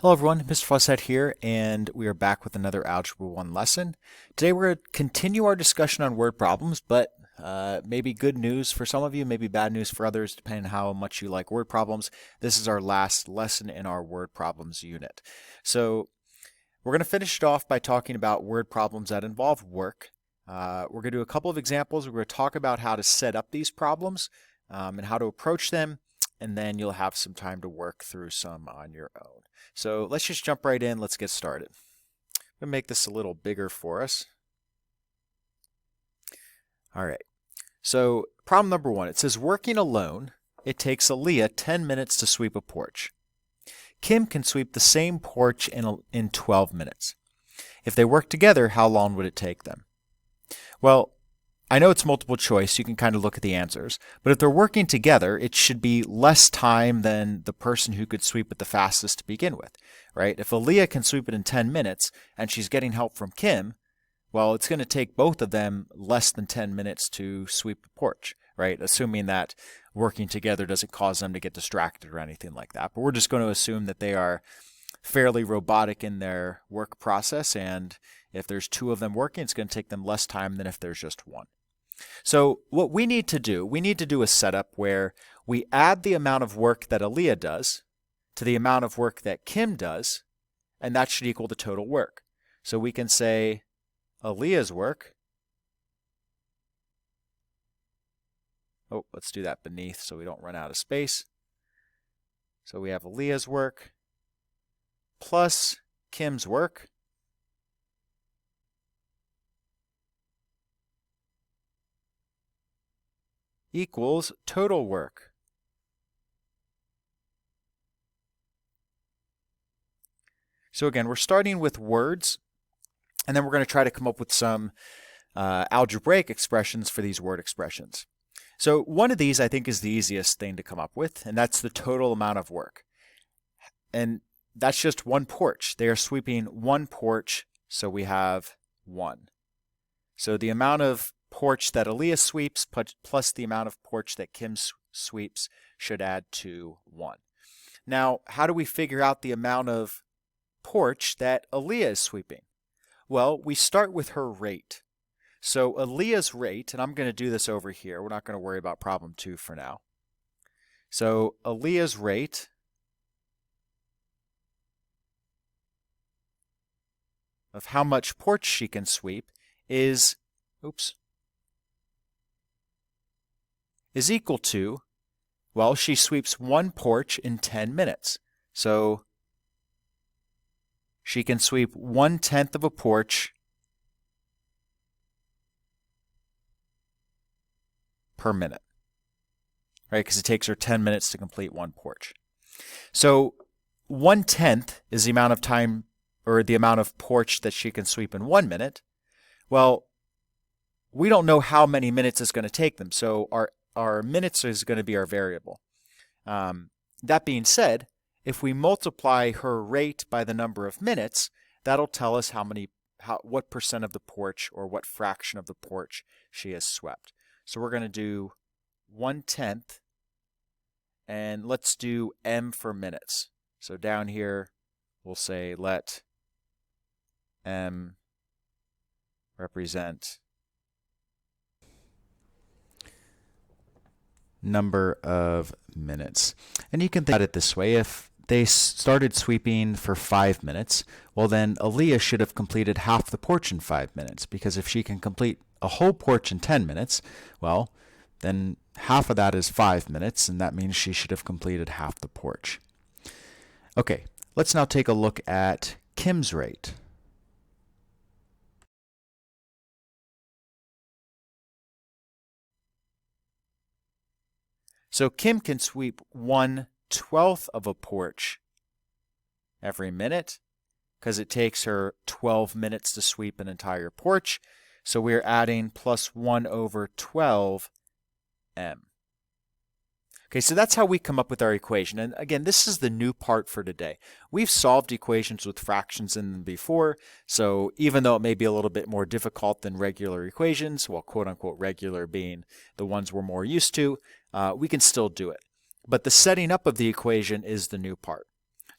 Hello everyone, Mr. Fawcett here, and we are back with another Algebra 1 lesson. Today we're going to continue our discussion on word problems, but maybe good news for some of you, maybe bad news for others, depending on how much you like word problems. This is our last lesson in our word problems unit. So we're going to finish it off by talking about word problems that involve work. We're going to do a couple of examples. We're going to talk about how to set up these problems and how to approach them, and then you'll have some time to work through some on your own. So let's just jump right in. Let's get started. I'm going to make this a little bigger for us. All right. So problem number 1, it says working alone, it takes Aaliyah 10 minutes to sweep a porch. Kim can sweep the same porch in 12 minutes. If they work together, how long would it take them? Well, I know it's multiple choice, you can kind of look at the answers, but if they're working together, it should be less time than the person who could sweep it the fastest to begin with, right? If Aaliyah can sweep it in 10 minutes and she's getting help from Kim, well, it's going to take both of them less than 10 minutes to sweep the porch, right? Assuming that working together doesn't cause them to get distracted or anything like that. But we're just going to assume that they are fairly robotic in their work process, and if there's two of them working, it's going to take them less time than if there's just one. So what we need to do a setup where we add the amount of work that Aaliyah does to the amount of work that Kim does, and that should equal the total work. So we can say Aaliyah's work, let's do that beneath so we don't run out of space. So we have Aaliyah's work plus Kim's work equals total work. So again, we're starting with words, and then we're going to try to come up with some algebraic expressions for these word expressions. So one of these I think is the easiest thing to come up with, and that's the total amount of work. And that's just one porch. They are sweeping one porch, so we have 1. So the amount of porch that Aaliyah sweeps plus the amount of porch that Kim sweeps should add to 1. Now, how do we figure out the amount of porch that Aaliyah is sweeping? Well, we start with her rate. So Aaliyah's rate, and I'm going to do this over here. We're not going to worry about problem 2 for now. So Aaliyah's rate of how much porch she can sweep is equal to, well, she sweeps one porch in 10 minutes. So she can sweep 1/10 of a porch per minute, right? Because it takes her 10 minutes to complete one porch. So 1/10 is the amount of time, or the amount of porch that she can sweep in 1 minute. Well, we don't know how many minutes it's going to take them, so our minutes is going to be our variable. That being said, if we multiply her rate by the number of minutes, that'll tell us what percent of the porch or what fraction of the porch she has swept. So we're going to do 1/10, and let's do m for minutes. So down here, we'll say let m represent number of minutes. And you can think about it this way. If they started sweeping for 5 minutes, well then Aaliyah should have completed half the porch in 5 minutes, because if she can complete a whole porch in 10 minutes, well, then half of that is 5 minutes, and that means she should have completed half the porch. Okay, let's now take a look at Kim's rate. So Kim can sweep 1/12 of a porch every minute, because it takes her 12 minutes to sweep an entire porch. So we're adding plus 1/12 m. Okay, so that's how we come up with our equation. And again, this is the new part for today. We've solved equations with fractions in them before, so even though it may be a little bit more difficult than regular equations, well, quote unquote regular being the ones we're more used to, we can still do it. But the setting up of the equation is the new part.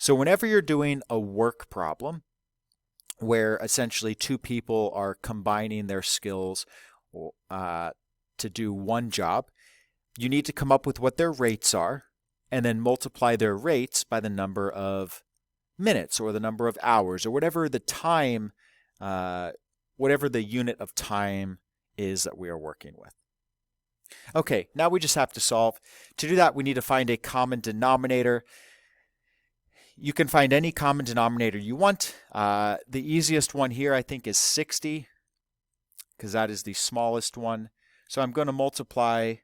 So whenever you're doing a work problem where essentially two people are combining their skills to do one job, you need to come up with what their rates are and then multiply their rates by the number of minutes or the number of hours or whatever the time, whatever the unit of time is that we are working with. Okay, now we just have to solve. To do that, we need to find a common denominator. You can find any common denominator you want. The easiest one here, I think, is 60, because that is the smallest one. So I'm going to multiply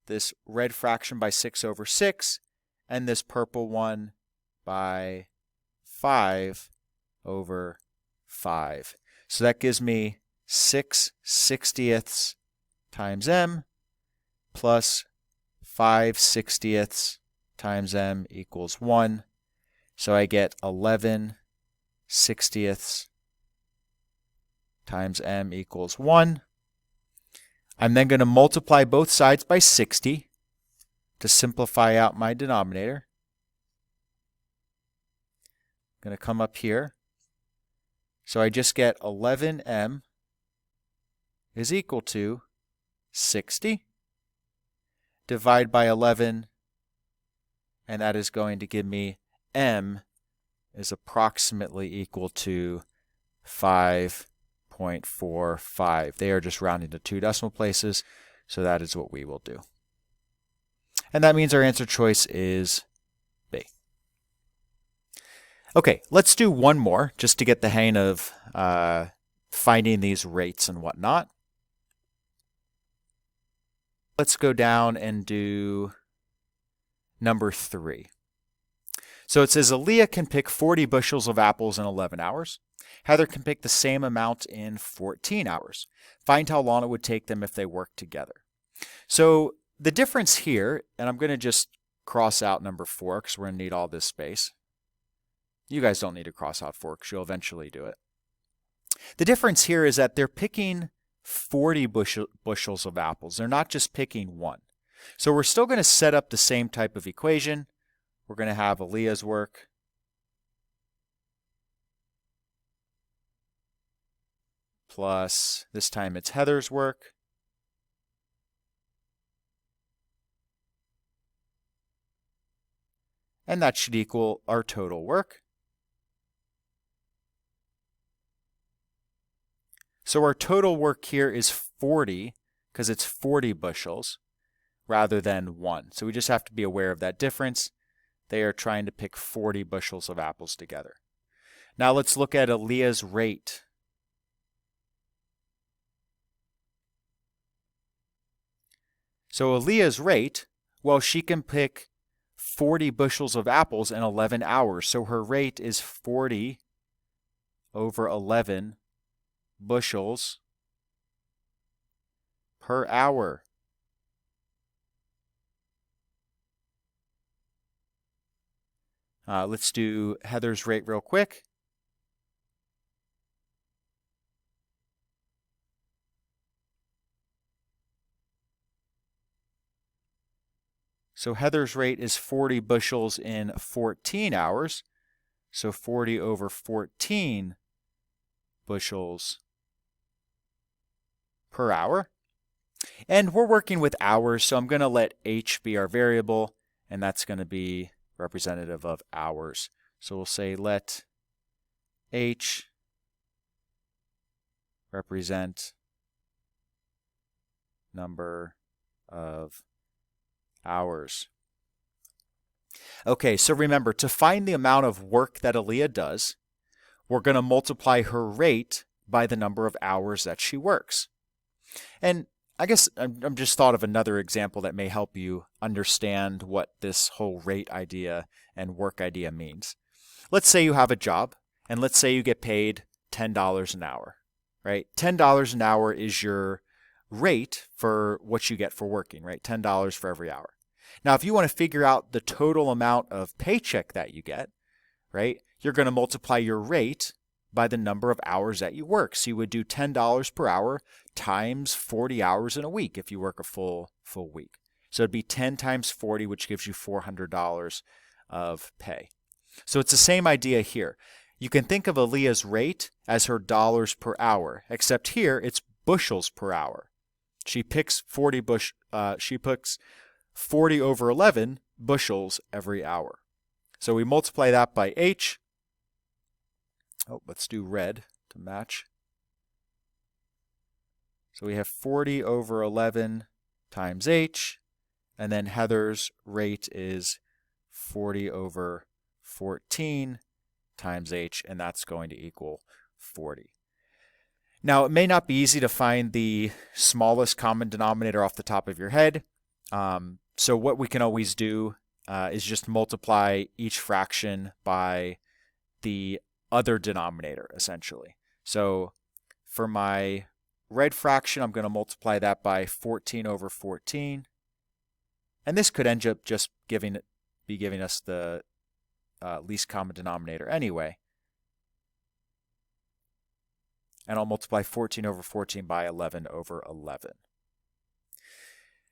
this red fraction by 6 over 6, and this purple one by 5 over 5. So that gives me 6/60ths times m plus 5/60ths times m equals 1. So I get 11/60ths times m equals 1. I'm then going to multiply both sides by 60 to simplify out my denominator. I'm going to come up here. So I just get 11m is equal to 60. Divide by 11, and that is going to give me m is approximately equal to 5.45. They are just rounding to 2 decimal places, so that is what we will do. And that means our answer choice is B. Okay, let's do one more just to get the hang of finding these rates and whatnot. Let's go down and do number 3. So it says Aaliyah can pick 40 bushels of apples in 11 hours. Heather can pick the same amount in 14 hours. Find how long it would take them if they worked together. So the difference here, and I'm going to just cross out number 4 because we're going to need all this space. You guys don't need to cross out 4 because you'll eventually do it. The difference here is that they're picking 40 bushels of apples. They're not just picking one. So we're still going to set up the same type of equation. We're going to have Aaliyah's work plus, this time it's Heather's work, and that should equal our total work. So our total work here is 40 because it's 40 bushels rather than 1. So we just have to be aware of that difference. They are trying to pick 40 bushels of apples together. Now let's look at Aaliyah's rate. So Aaliyah's rate, well, she can pick 40 bushels of apples in 11 hours. So her rate is 40 over 11 bushels per hour. Let's do Heather's rate real quick. So Heather's rate is 40 bushels in 14 hours. So 40 over 14 bushels per hour. And we're working with hours, so I'm going to let h be our variable, and that's going to be representative of hours. So we'll say let h represent number of hours. Okay, so remember, to find the amount of work that Aaliyah does, we're going to multiply her rate by the number of hours that she works. And I guess I'm just thought of another example that may help you understand what this whole rate idea and work idea means. Let's say you have a job, and let's say you get paid $10 an hour, right? $10 an hour is your rate for what you get for working, right? $10 for every hour. Now, if you want to figure out the total amount of paycheck that you get, right, you're going to multiply your rate by the number of hours that you work. So you would do $10 per hour times 40 hours in a week if you work a full week. So it'd be 10 times 40, which gives you $400 of pay. So it's the same idea here. You can think of Aaliyah's rate as her dollars per hour, except here it's bushels per hour. She picks 40 over 11 bushels every hour. So we multiply that by H. Oh, let's do red to match. So we have 40 over 11 times H, and then Heather's rate is 40 over 14 times H, and that's going to equal 40. Now, it may not be easy to find the smallest common denominator off the top of your head. So what we can always do is just multiply each fraction by the other denominator, essentially. So for my red fraction, I'm going to multiply that by 14 over 14. And this could end up just giving us the least common denominator anyway. And I'll multiply 14 over 14 by 11 over 11.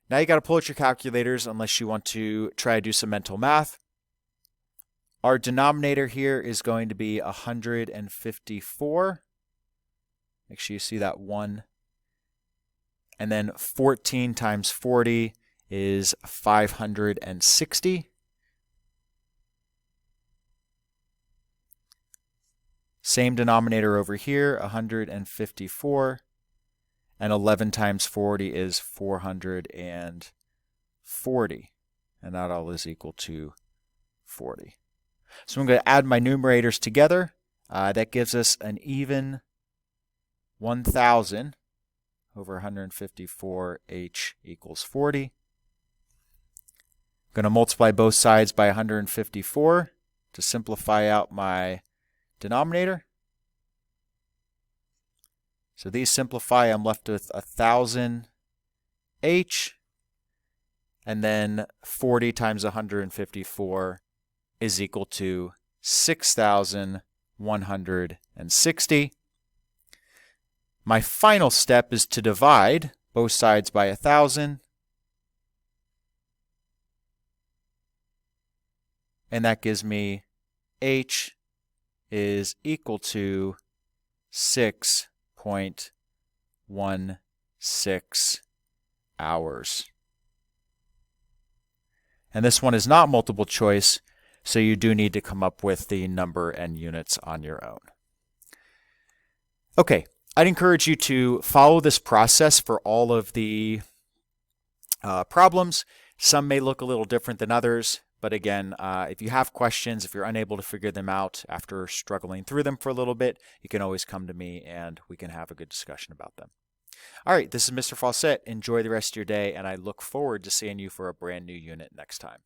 Now you got to pull out your calculators unless you want to try to do some mental math. Our denominator here is going to be 154. Make sure you see that 1. And then 14 times 40 is 560. Same denominator over here, 154. And 11 times 40 is 440. And that all is equal to 40. So I'm going to add my numerators together. That gives us an even 1,000 over 154H equals 40. I'm going to multiply both sides by 154 to simplify out my denominator. So these simplify. I'm left with 1,000H, and then 40 times 154 is equal to 6,160. My final step is to divide both sides by 1,000. And that gives me H is equal to 6.16 hours. And this one is not multiple choice, so you do need to come up with the number and units on your own. Okay, I'd encourage you to follow this process for all of the problems. Some may look a little different than others, but again, if you have questions, if you're unable to figure them out after struggling through them for a little bit, you can always come to me and we can have a good discussion about them. All right, this is Mr. Fawcett. Enjoy the rest of your day, and I look forward to seeing you for a brand new unit next time.